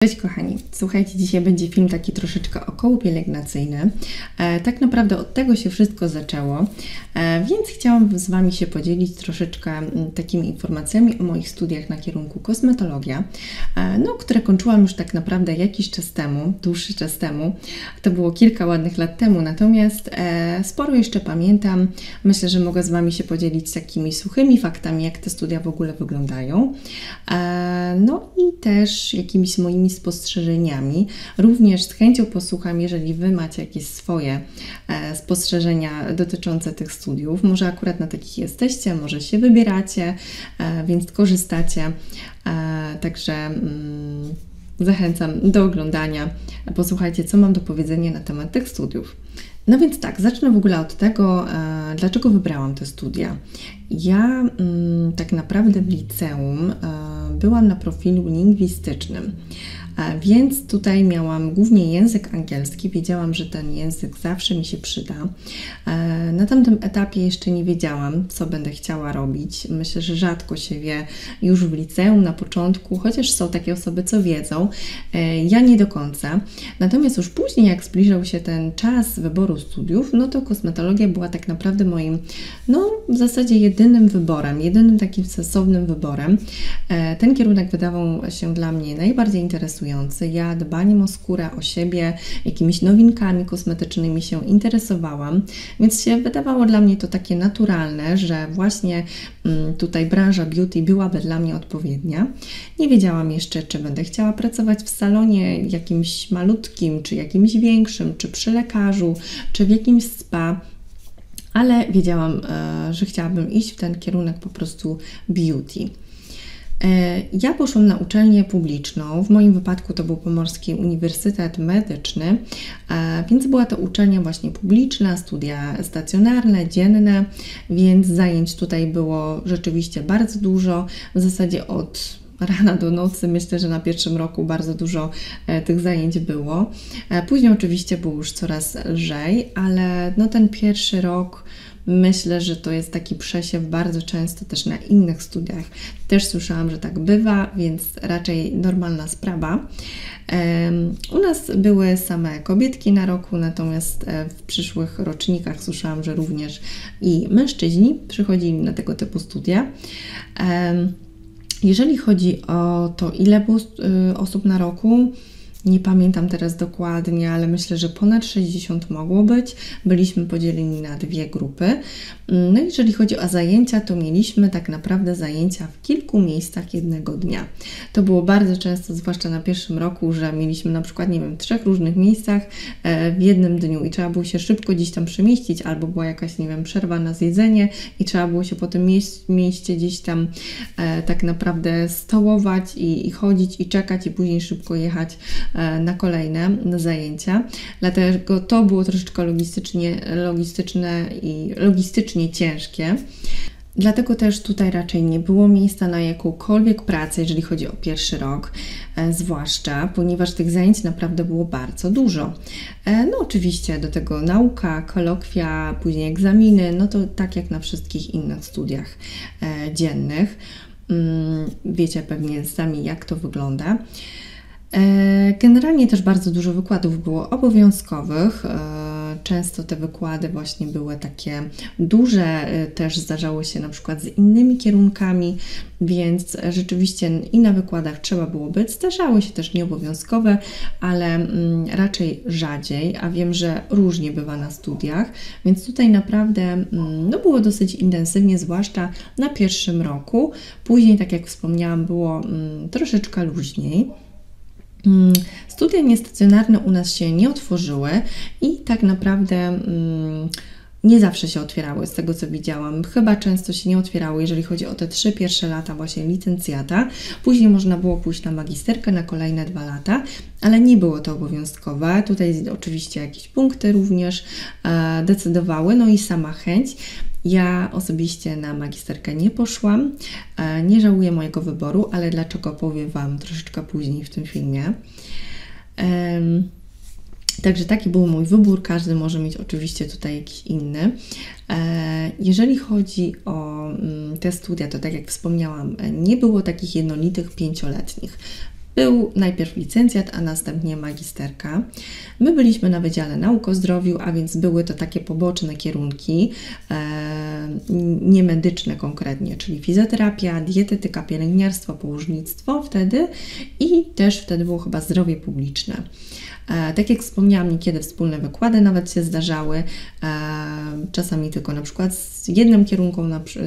Cześć kochani, słuchajcie, dzisiaj będzie film taki troszeczkę okołopielęgnacyjny. Tak naprawdę od tego się wszystko zaczęło, więc chciałam z Wami się podzielić troszeczkę takimi informacjami o moich studiach na kierunku kosmetologia, które kończyłam już tak naprawdę jakiś czas temu, dłuższy czas temu. To było kilka ładnych lat temu, natomiast sporo jeszcze pamiętam. Myślę, że mogę z Wami się podzielić takimi suchymi faktami, jak te studia w ogóle wyglądają. No i też jakimiś moimi spostrzeżeniami. Również z chęcią posłucham, jeżeli Wy macie jakieś swoje spostrzeżenia dotyczące tych studiów. Może akurat na takich jesteście, może się wybieracie, więc korzystacie. Także zachęcam do oglądania. Posłuchajcie, co mam do powiedzenia na temat tych studiów. No więc tak, zacznę w ogóle od tego, dlaczego wybrałam te studia. Ja tak naprawdę w liceum byłam na profilu lingwistycznym, więc tutaj miałam głównie język angielski. Wiedziałam, że ten język zawsze mi się przyda. Na tamtym etapie jeszcze nie wiedziałam, co będę chciała robić. Myślę, że rzadko się wie już w liceum na początku, chociaż są takie osoby, co wiedzą. Ja nie do końca. Natomiast już później, jak zbliżał się ten czas wyboru studiów, no to kosmetologia była tak naprawdę moim, w zasadzie jedynym wyborem, jedynym takim sensownym wyborem. Ten kierunek wydawał się dla mnie najbardziej interesujący. Ja dbaniem o skórę, o siebie, jakimiś nowinkami kosmetycznymi się interesowałam, więc się wydawało dla mnie to takie naturalne, że właśnie tutaj branża beauty byłaby dla mnie odpowiednia. Nie wiedziałam jeszcze, czy będę chciała pracować w salonie jakimś malutkim, czy jakimś większym, czy przy lekarzu, czy w jakimś spa, ale wiedziałam, że chciałabym iść w ten kierunek po prostu beauty. Ja poszłam na uczelnię publiczną, w moim wypadku to był Pomorski Uniwersytet Medyczny, więc była to uczelnia właśnie publiczna, studia stacjonarne, dzienne, więc zajęć tutaj było rzeczywiście bardzo dużo, w zasadzie od rana do nocy. Myślę, że na pierwszym roku bardzo dużo tych zajęć było. Później oczywiście było już coraz lżej, ale ten pierwszy rok myślę, że to jest taki przesiew bardzo często też na innych studiach. Też słyszałam, że tak bywa, więc raczej normalna sprawa. U nas były same kobietki na roku, natomiast w przyszłych rocznikach słyszałam, że również i mężczyźni przychodzili na tego typu studia. Jeżeli chodzi o to, ile było osób na roku, nie pamiętam teraz dokładnie, ale myślę, że ponad 60 mogło być. Byliśmy podzieleni na dwie grupy. No i jeżeli chodzi o zajęcia, to mieliśmy tak naprawdę zajęcia w kilku miejscach jednego dnia. To było bardzo często, zwłaszcza na pierwszym roku, że mieliśmy na przykład, w 3 różnych miejscach w jednym dniu i trzeba było się szybko gdzieś tam przemieścić, albo była jakaś, przerwa na zjedzenie i trzeba było się po tym mieście gdzieś tam tak naprawdę stołować i chodzić i czekać i później szybko jechać na kolejne zajęcia. Dlatego to było troszeczkę logistycznie ciężkie. Dlatego też tutaj raczej nie było miejsca na jakąkolwiek pracę, jeżeli chodzi o pierwszy rok, zwłaszcza, ponieważ tych zajęć naprawdę było bardzo dużo. Oczywiście do tego nauka, kolokwia, później egzaminy, to tak jak na wszystkich innych studiach dziennych. Wiecie pewnie sami, jak to wygląda. Generalnie też bardzo dużo wykładów było obowiązkowych. Często te wykłady właśnie były takie duże, też zdarzało się na przykład z innymi kierunkami, więc rzeczywiście i na wykładach trzeba było być. Zdarzały się też nieobowiązkowe, ale raczej rzadziej, a wiem, że różnie bywa na studiach, więc tutaj naprawdę było dosyć intensywnie, zwłaszcza na pierwszym roku. Później, tak jak wspomniałam, było troszeczkę luźniej. Studia niestacjonarne u nas się nie otworzyły i tak naprawdę nie zawsze się otwierały, z tego co widziałam. Chyba często się nie otwierały, jeżeli chodzi o te 3 pierwsze lata właśnie licencjata. Później można było pójść na magisterkę na kolejne 2 lata, ale nie było to obowiązkowe. Tutaj oczywiście jakieś punkty również decydowały, i sama chęć. Ja osobiście na magisterkę nie poszłam, nie żałuję mojego wyboru, ale dlaczego powiem Wam troszeczkę później w tym filmie. Także taki był mój wybór, każdy może mieć oczywiście tutaj jakiś inny. Jeżeli chodzi o te studia, to tak jak wspomniałam, nie było takich jednolitych 5-letnich. był najpierw licencjat, a następnie magisterka. My byliśmy na Wydziale Nauk o Zdrowiu, a więc były to takie poboczne kierunki, niemedyczne konkretnie, czyli fizjoterapia, dietetyka, pielęgniarstwo, położnictwo wtedy i też wtedy było chyba zdrowie publiczne. Tak jak wspomniałam, niekiedy wspólne wykłady nawet się zdarzały, czasami tylko na przykład z jednym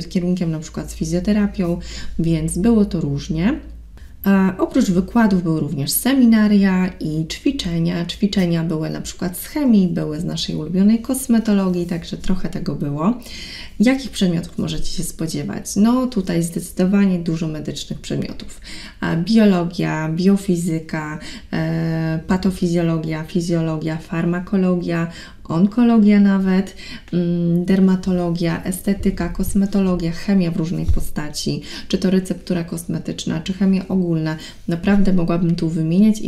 kierunkiem, na przykład z fizjoterapią, więc było to różnie. Oprócz wykładów były również seminaria i ćwiczenia. Ćwiczenia były na przykład z chemii, były z naszej ulubionej kosmetologii, także trochę tego było. Jakich przedmiotów możecie się spodziewać? No tutaj zdecydowanie dużo medycznych przedmiotów. Biologia, biofizyka, patofizjologia, fizjologia, farmakologia, onkologia nawet, dermatologia, estetyka, kosmetologia, chemia w różnej postaci, czy to receptura kosmetyczna, czy chemia ogólna. Naprawdę mogłabym tu wymieniać,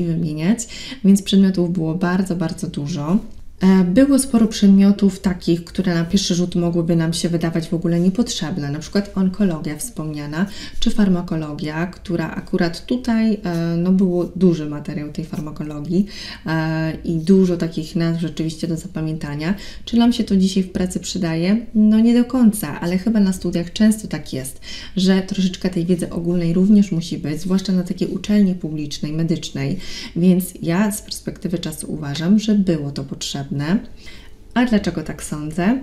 więc przedmiotów było bardzo, bardzo dużo. Było sporo przedmiotów takich, które na pierwszy rzut mogłyby nam się wydawać w ogóle niepotrzebne, na przykład onkologia wspomniana, czy farmakologia, która akurat tutaj było duży materiał tej farmakologii i dużo takich nazw rzeczywiście do zapamiętania. Czy nam się to dzisiaj w pracy przydaje? No nie do końca, ale chyba na studiach często tak jest, że troszeczkę tej wiedzy ogólnej również musi być, zwłaszcza na takiej uczelni publicznej, medycznej, więc ja z perspektywy czasu uważam, że było to potrzebne. A dlaczego tak sądzę?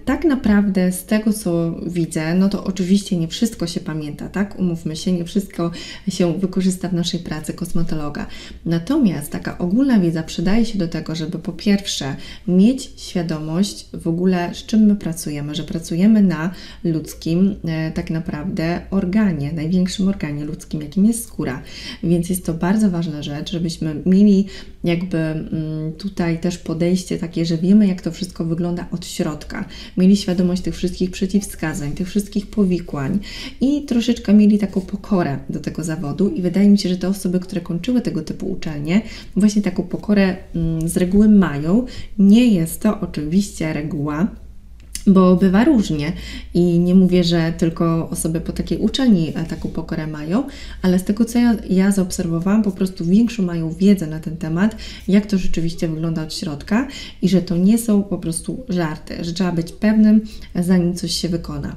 Tak naprawdę z tego, co widzę, no to oczywiście nie wszystko się pamięta, tak? Umówmy się, nie wszystko się wykorzysta w naszej pracy kosmetologa. Natomiast taka ogólna wiedza przydaje się do tego, żeby po pierwsze mieć świadomość w ogóle, z czym my pracujemy, że pracujemy na ludzkim tak naprawdę organie, największym organie ludzkim, jakim jest skóra. Więc jest to bardzo ważna rzecz, żebyśmy mieli jakby tutaj też podejście takie, że wiemy, jak to wszystko wygląda od środka. Mieli świadomość tych wszystkich przeciwwskazań, tych wszystkich powikłań i troszeczkę mieli taką pokorę do tego zawodu i wydaje mi się, że te osoby, które kończyły tego typu uczelnie, właśnie taką pokorę z reguły mają. Nie jest to oczywiście reguła, bo bywa różnie i nie mówię, że tylko osoby po takiej uczelni taką pokorę mają, ale z tego, co ja zaobserwowałam, po prostu większą mają wiedzę na ten temat, jak to rzeczywiście wygląda od środka i że to nie są po prostu żarty, że trzeba być pewnym, zanim coś się wykona.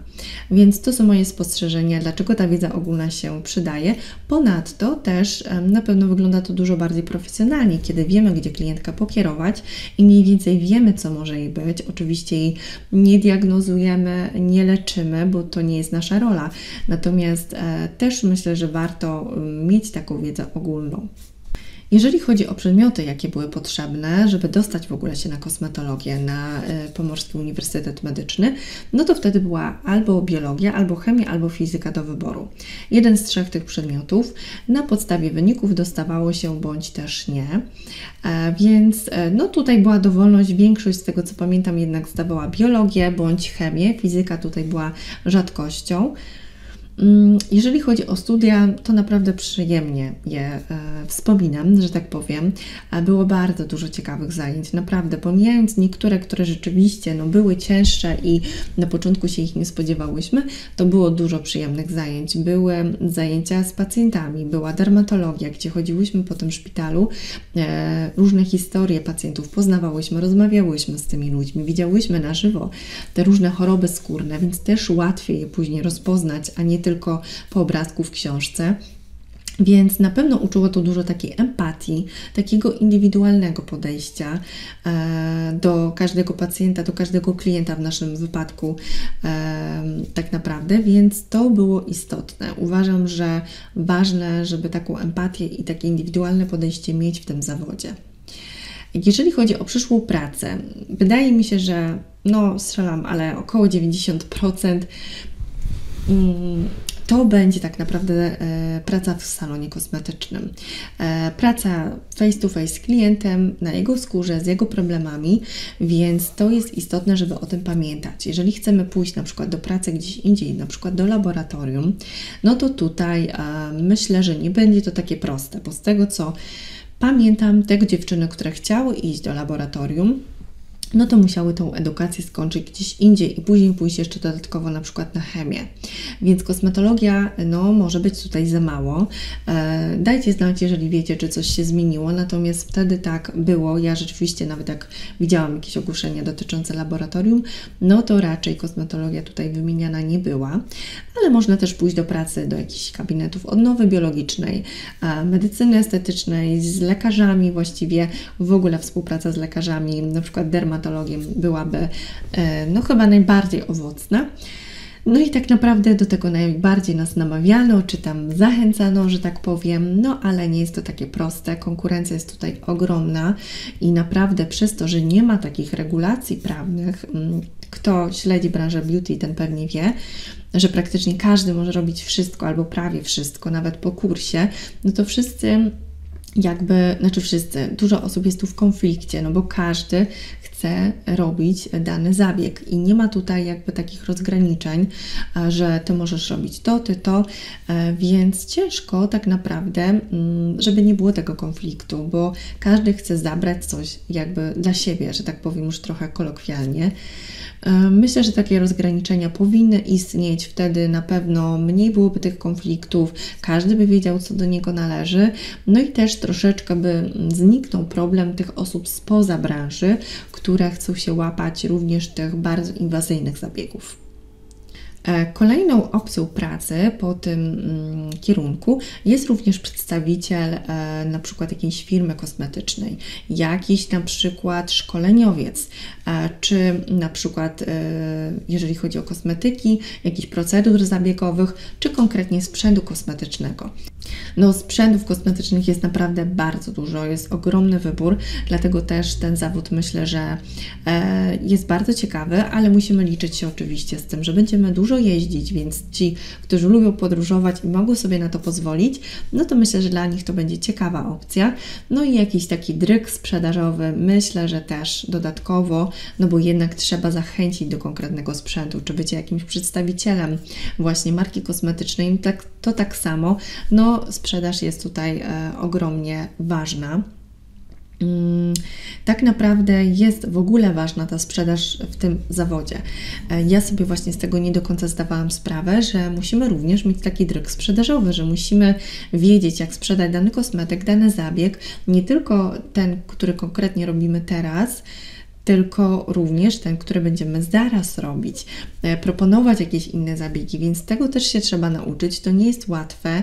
Więc to są moje spostrzeżenia, dlaczego ta wiedza ogólna się przydaje. Ponadto też na pewno wygląda to dużo bardziej profesjonalnie, kiedy wiemy, gdzie klientka pokierować i mniej więcej wiemy, co może jej być. Oczywiście jej nie diagnozujemy, nie leczymy, bo to nie jest nasza rola. Natomiast też myślę, że warto mieć taką wiedzę ogólną. Jeżeli chodzi o przedmioty, jakie były potrzebne, żeby dostać w ogóle się na kosmetologię, na Pomorski Uniwersytet Medyczny, no to wtedy była albo biologia, albo chemia, albo fizyka do wyboru. Jeden z trzech tych przedmiotów. Na podstawie wyników dostawało się bądź też nie. Więc no tutaj była dowolność, większość z tego, co pamiętam, jednak zdawała biologię bądź chemię. Fizyka tutaj była rzadkością. Jeżeli chodzi o studia, to naprawdę przyjemnie je wspominam, że tak powiem. Było bardzo dużo ciekawych zajęć, naprawdę, pomijając niektóre, które rzeczywiście były cięższe i na początku się ich nie spodziewałyśmy, to było dużo przyjemnych zajęć. Były zajęcia z pacjentami, była dermatologia, gdzie chodziłyśmy po tym szpitalu, różne historie pacjentów poznawałyśmy, rozmawiałyśmy z tymi ludźmi, widziałyśmy na żywo te różne choroby skórne, więc też łatwiej je później rozpoznać, a nie tylko po obrazku w książce. Więc na pewno uczyło to dużo takiej empatii, takiego indywidualnego podejścia do każdego pacjenta, do każdego klienta w naszym wypadku tak naprawdę, więc to było istotne. Uważam, że ważne, żeby taką empatię i takie indywidualne podejście mieć w tym zawodzie. Jeżeli chodzi o przyszłą pracę, wydaje mi się, że strzelam, ale około 90% to będzie tak naprawdę praca w salonie kosmetycznym. Praca face to face z klientem, na jego skórze, z jego problemami, więc to jest istotne, żeby o tym pamiętać. Jeżeli chcemy pójść na przykład do pracy gdzieś indziej, na przykład do laboratorium, no to tutaj myślę, że nie będzie to takie proste, bo z tego, co pamiętam, te dziewczyny, które chciały iść do laboratorium, no to musiały tą edukację skończyć gdzieś indziej i później pójść jeszcze dodatkowo na przykład na chemię. Więc kosmetologia, no, może być tutaj za mało. Dajcie znać, jeżeli wiecie, czy coś się zmieniło, natomiast wtedy tak było. Ja rzeczywiście nawet jak widziałam jakieś ogłoszenia dotyczące laboratorium, no to raczej kosmetologia tutaj wymieniana nie była, ale można też pójść do pracy do jakichś gabinetów odnowy biologicznej, medycyny estetycznej, z lekarzami właściwie, w ogóle współpraca z lekarzami, na przykład dermatologiem byłaby no chyba najbardziej owocna. No i tak naprawdę do tego najbardziej nas namawiano, czy tam zachęcano, że tak powiem, no ale nie jest to takie proste. Konkurencja jest tutaj ogromna i naprawdę przez to, że nie ma takich regulacji prawnych, kto śledzi branżę beauty, ten pewnie wie, że praktycznie każdy może robić wszystko albo prawie wszystko, nawet po kursie, no to dużo osób jest tu w konflikcie, no bo każdy chce robić dany zabieg i nie ma tutaj jakby takich rozgraniczeń, że Ty możesz robić to, Ty to, więc ciężko tak naprawdę, żeby nie było tego konfliktu, bo każdy chce zabrać coś jakby dla siebie, że tak powiem już trochę kolokwialnie. Myślę, że takie rozgraniczenia powinny istnieć, wtedy na pewno mniej byłoby tych konfliktów, każdy by wiedział, co do niego należy, no i też troszeczkę by zniknął problem tych osób spoza branży, które chcą się łapać również tych bardzo inwazyjnych zabiegów. Kolejną opcją pracy po tym kierunku jest również przedstawiciel na przykład jakiejś firmy kosmetycznej, jakiś na przykład szkoleniowiec, czy na przykład jeżeli chodzi o kosmetyki, jakichś procedur zabiegowych, czy konkretnie sprzętu kosmetycznego. No, sprzętów kosmetycznych jest naprawdę bardzo dużo, jest ogromny wybór, dlatego też ten zawód myślę, że jest bardzo ciekawy, ale musimy liczyć się oczywiście z tym, że będziemy dużo jeździć, więc ci, którzy lubią podróżować i mogą sobie na to pozwolić, no to myślę, że dla nich to będzie ciekawa opcja. No i jakiś taki dryg sprzedażowy, myślę, że też dodatkowo, no bo jednak trzeba zachęcić do konkretnego sprzętu, czy bycie jakimś przedstawicielem właśnie marki kosmetycznej, to tak samo, no sprzedaż jest tutaj ogromnie ważna. Tak naprawdę jest w ogóle ważna ta sprzedaż w tym zawodzie. Ja sobie właśnie z tego nie do końca zdawałam sprawę, że musimy również mieć taki dryg sprzedażowy, że musimy wiedzieć, jak sprzedać dany kosmetyk, dany zabieg, nie tylko ten, który konkretnie robimy teraz, tylko również ten, który będziemy zaraz robić, proponować jakieś inne zabiegi, więc tego też się trzeba nauczyć. To nie jest łatwe.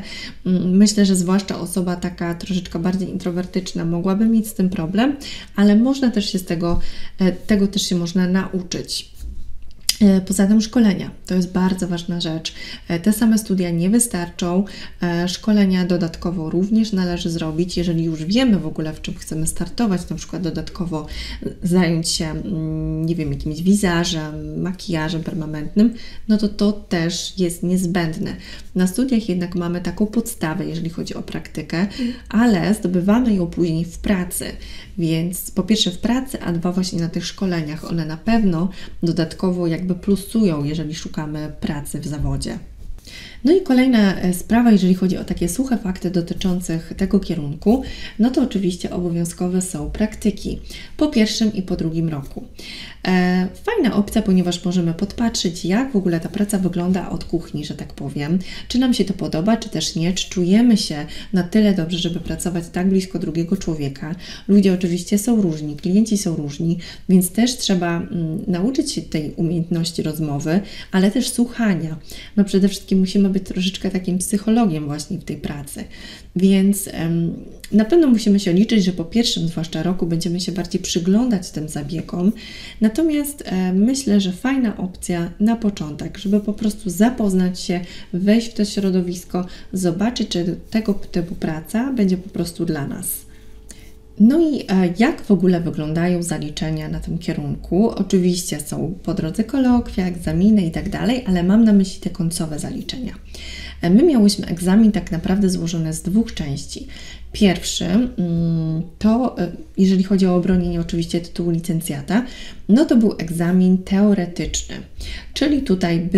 Myślę, że zwłaszcza osoba taka troszeczkę bardziej introwertyczna mogłaby mieć z tym problem, ale można też się tego też się można nauczyć. Poza tym szkolenia, to jest bardzo ważna rzecz. Te same studia nie wystarczą, szkolenia dodatkowo również należy zrobić, jeżeli już wiemy w ogóle, w czym chcemy startować, na przykład dodatkowo zająć się, nie wiem, jakimś wizażem, makijażem permanentnym, no to też jest niezbędne. Na studiach jednak mamy taką podstawę, jeżeli chodzi o praktykę, ale zdobywamy ją później w pracy, więc po pierwsze w pracy, a dwa właśnie na tych szkoleniach. One na pewno dodatkowo jakby plusują, jeżeli szukamy pracy w zawodzie. No i kolejna sprawa, jeżeli chodzi o takie suche fakty dotyczących tego kierunku, no to oczywiście obowiązkowe są praktyki po pierwszym i po drugim roku. Fajna opcja, ponieważ możemy podpatrzeć, jak w ogóle ta praca wygląda od kuchni, że tak powiem, czy nam się to podoba, czy też nie, czy czujemy się na tyle dobrze, żeby pracować tak blisko drugiego człowieka. Ludzie oczywiście są różni, klienci są różni, więc też trzeba nauczyć się tej umiejętności rozmowy, ale też słuchania. No przede wszystkim musimy być troszeczkę takim psychologiem właśnie w tej pracy, więc na pewno musimy się liczyć, że po pierwszym zwłaszcza roku będziemy się bardziej przyglądać tym zabiegom, natomiast myślę, że fajna opcja na początek, żeby po prostu zapoznać się, wejść w to środowisko, zobaczyć, czy tego typu praca będzie po prostu dla nas. No i jak w ogóle wyglądają zaliczenia na tym kierunku? Oczywiście są po drodze kolokwia, egzaminy i tak dalej, ale mam na myśli te końcowe zaliczenia. My miałyśmy egzamin tak naprawdę złożony z dwóch części. Pierwszy to, jeżeli chodzi o obronienie oczywiście tytułu licencjata, no to był egzamin teoretyczny, czyli tutaj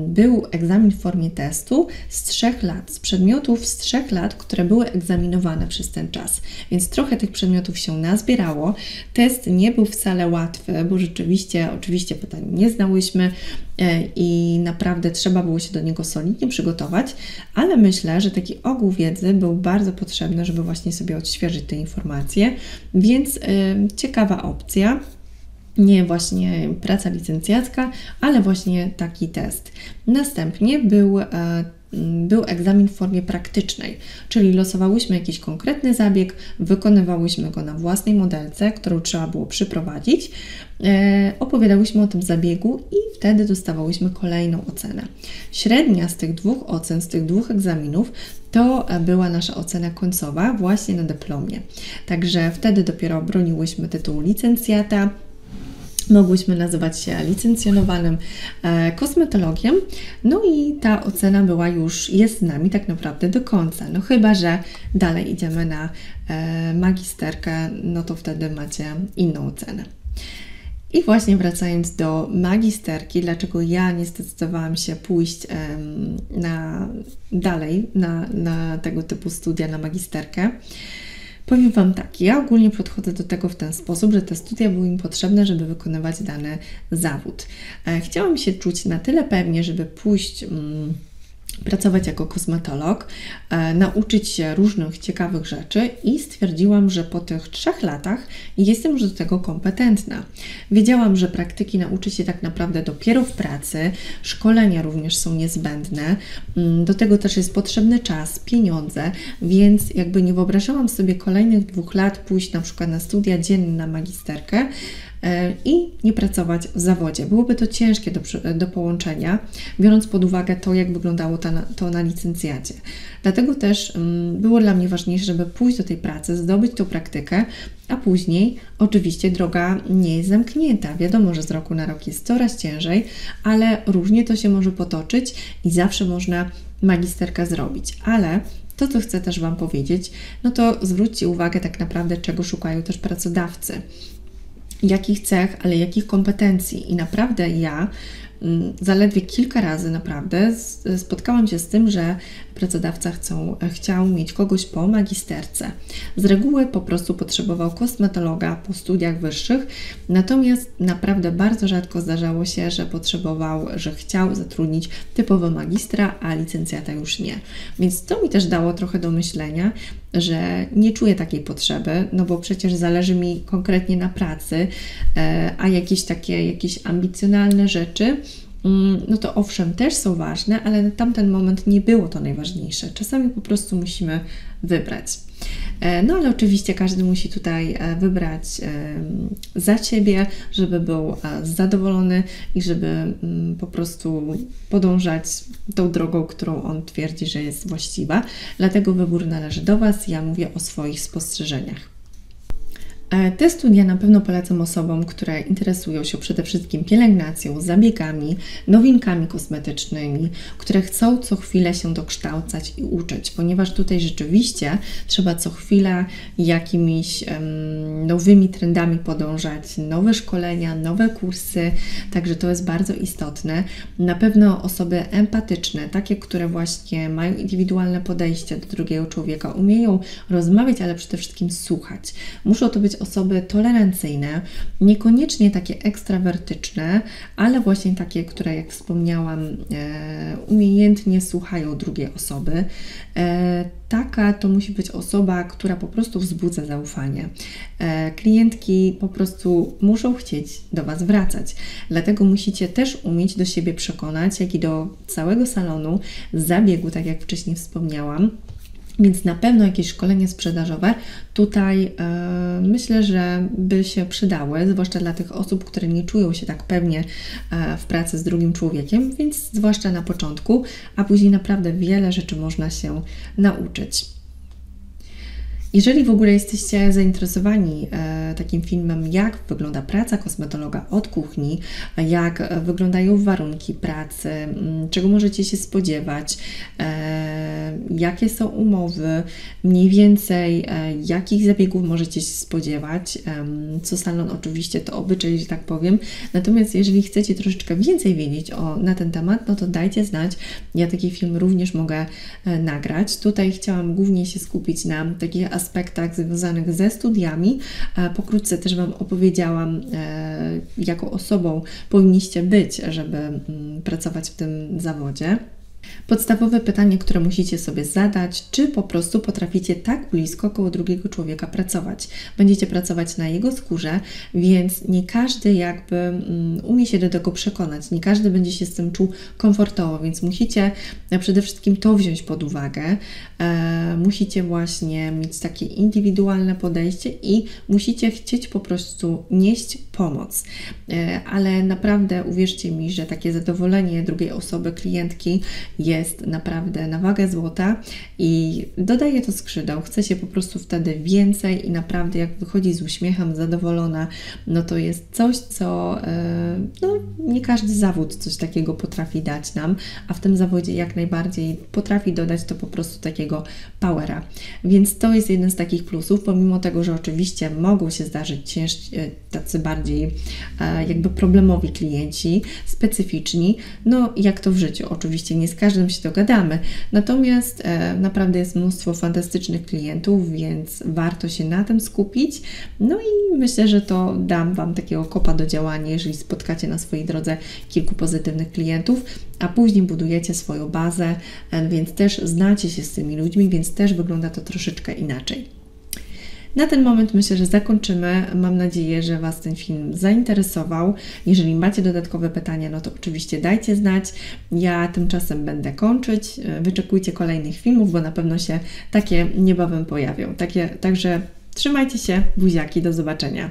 był egzamin w formie testu z 3 lat, z przedmiotów z 3 lat, które były egzaminowane przez ten czas, więc trochę tych przedmiotów się nazbierało. Test nie był wcale łatwy, bo rzeczywiście, oczywiście pytań nie znałyśmy i naprawdę trzeba było się do niego solidnie przygotować, ale myślę, że taki ogół wiedzy był bardzo potrzebny, żeby właśnie sobie odświeżyć te informacje, więc ciekawa opcja. Nie właśnie praca licencjacka, ale właśnie taki test. Następnie był egzamin w formie praktycznej, czyli losowałyśmy jakiś konkretny zabieg, wykonywałyśmy go na własnej modelce, którą trzeba było przyprowadzić, opowiadałyśmy o tym zabiegu i wtedy dostawałyśmy kolejną ocenę. Średnia z tych 2 ocen, z tych 2 egzaminów to była nasza ocena końcowa właśnie na dyplomie. Także wtedy dopiero broniłyśmy tytułu licencjata, mogłyśmy nazywać się licencjonowanym kosmetologiem, no i ta ocena jest z nami tak naprawdę do końca, no chyba że dalej idziemy na magisterkę, no to wtedy macie inną ocenę. I właśnie wracając do magisterki, dlaczego ja nie zdecydowałam się pójść dalej na tego typu studia, na magisterkę. Powiem Wam tak, ja ogólnie podchodzę do tego w ten sposób, że te studia były mi potrzebne, żeby wykonywać dany zawód. Chciałam się czuć na tyle pewnie, żeby pójść pracować jako kosmetolog, nauczyć się różnych ciekawych rzeczy i stwierdziłam, że po tych 3 latach jestem już do tego kompetentna. Wiedziałam, że praktyki nauczy się tak naprawdę dopiero w pracy, szkolenia również są niezbędne, do tego też jest potrzebny czas, pieniądze, więc jakby nie wyobrażałam sobie kolejnych 2 lat pójść na przykład na studia dzienne, na magisterkę, i nie pracować w zawodzie. Byłoby to ciężkie do połączenia, biorąc pod uwagę to, jak wyglądało to na licencjacie. Dlatego też było dla mnie ważniejsze, żeby pójść do tej pracy, zdobyć tą praktykę, a później oczywiście droga nie jest zamknięta. Wiadomo, że z roku na rok jest coraz ciężej, ale różnie to się może potoczyć i zawsze można magisterkę zrobić. Ale to, co chcę też Wam powiedzieć, no to zwróćcie uwagę tak naprawdę, czego szukają też pracodawcy. Jakich cech, ale jakich kompetencji. I naprawdę ja zaledwie kilka razy naprawdę spotkałam się z tym, że pracodawca chciał mieć kogoś po magisterce. Z reguły po prostu potrzebował kosmetologa po studiach wyższych, natomiast naprawdę bardzo rzadko zdarzało się, że chciał zatrudnić typowo magistra, a licencjata już nie. Więc to mi też dało trochę do myślenia, że nie czuję takiej potrzeby, no bo przecież zależy mi konkretnie na pracy, a jakieś ambicjonalne rzeczy, no to owszem, też są ważne, ale na tamten moment nie było to najważniejsze. Czasami po prostu musimy wybrać. No ale oczywiście każdy musi tutaj wybrać za siebie, żeby był zadowolony i żeby po prostu podążać tą drogą, którą on twierdzi, że jest właściwa. Dlatego wybór należy do Was. Ja mówię o swoich spostrzeżeniach. Te studia na pewno polecam osobom, które interesują się przede wszystkim pielęgnacją, zabiegami, nowinkami kosmetycznymi, które chcą co chwilę się dokształcać i uczyć, ponieważ tutaj rzeczywiście trzeba co chwilę jakimiś nowymi trendami podążać, nowe szkolenia, nowe kursy, także to jest bardzo istotne. Na pewno osoby empatyczne, takie, które właśnie mają indywidualne podejście do drugiego człowieka, umieją rozmawiać, ale przede wszystkim słuchać. Muszą to być osoby tolerancyjne, niekoniecznie takie ekstrawertyczne, ale właśnie takie, które, jak wspomniałam, umiejętnie słuchają drugiej osoby. Taka to musi być osoba, która po prostu wzbudza zaufanie. Klientki po prostu muszą chcieć do Was wracać. Dlatego musicie też umieć do siebie przekonać, jak i do całego salonu, zabiegu, tak jak wcześniej wspomniałam. Więc na pewno jakieś szkolenie sprzedażowe tutaj myślę, że by się przydały, zwłaszcza dla tych osób, które nie czują się tak pewnie w pracy z drugim człowiekiem, więc zwłaszcza na początku, a później naprawdę wiele rzeczy można się nauczyć. Jeżeli w ogóle jesteście zainteresowani takim filmem, jak wygląda praca kosmetologa od kuchni, jak wyglądają warunki pracy, czego możecie się spodziewać, jakie są umowy, mniej więcej jakich zabiegów możecie się spodziewać, co salon oczywiście to obyczaj, że tak powiem. Natomiast jeżeli chcecie troszeczkę więcej wiedzieć na ten temat, no to dajcie znać. Ja taki film również mogę nagrać. Tutaj chciałam głównie się skupić na takich aspektach związanych ze studiami. Pokrótce też Wam opowiedziałam, jaką osobą powinniście być, żeby pracować w tym zawodzie. Podstawowe pytanie, które musicie sobie zadać, czy po prostu potraficie tak blisko koło drugiego człowieka pracować. Będziecie pracować na jego skórze, więc nie każdy jakby umie się do tego przekonać, nie każdy będzie się z tym czuł komfortowo, więc musicie przede wszystkim to wziąć pod uwagę. Musicie właśnie mieć takie indywidualne podejście i musicie chcieć po prostu nieść pomoc. Ale naprawdę uwierzcie mi, że takie zadowolenie drugiej osoby, klientki jest naprawdę na wagę złota i dodaje to skrzydeł. Chce się po prostu wtedy więcej i naprawdę jak wychodzi z uśmiechem, zadowolona, no to jest coś, co nie każdy zawód coś takiego potrafi dać nam, a w tym zawodzie jak najbardziej potrafi dodać to po prostu takiego powera. Więc to jest jeden z takich plusów, pomimo tego, że oczywiście mogą się zdarzyć tacy bardziej jakby problemowi klienci, specyficzni, no jak to w życiu, oczywiście nie z każdym się dogadamy, natomiast naprawdę jest mnóstwo fantastycznych klientów, więc warto się na tym skupić, no i myślę, że to dam Wam takiego kopa do działania, jeżeli spotkacie na swojej drodze kilku pozytywnych klientów, a później budujecie swoją bazę, więc też znacie się z tymi ludźmi, więc też wygląda to troszeczkę inaczej. Na ten moment myślę, że zakończymy. Mam nadzieję, że Was ten film zainteresował. Jeżeli macie dodatkowe pytania, no to oczywiście dajcie znać. Ja tymczasem będę kończyć. Wyczekujcie kolejnych filmów, bo na pewno się takie niebawem pojawią. Także trzymajcie się, buziaki, do zobaczenia.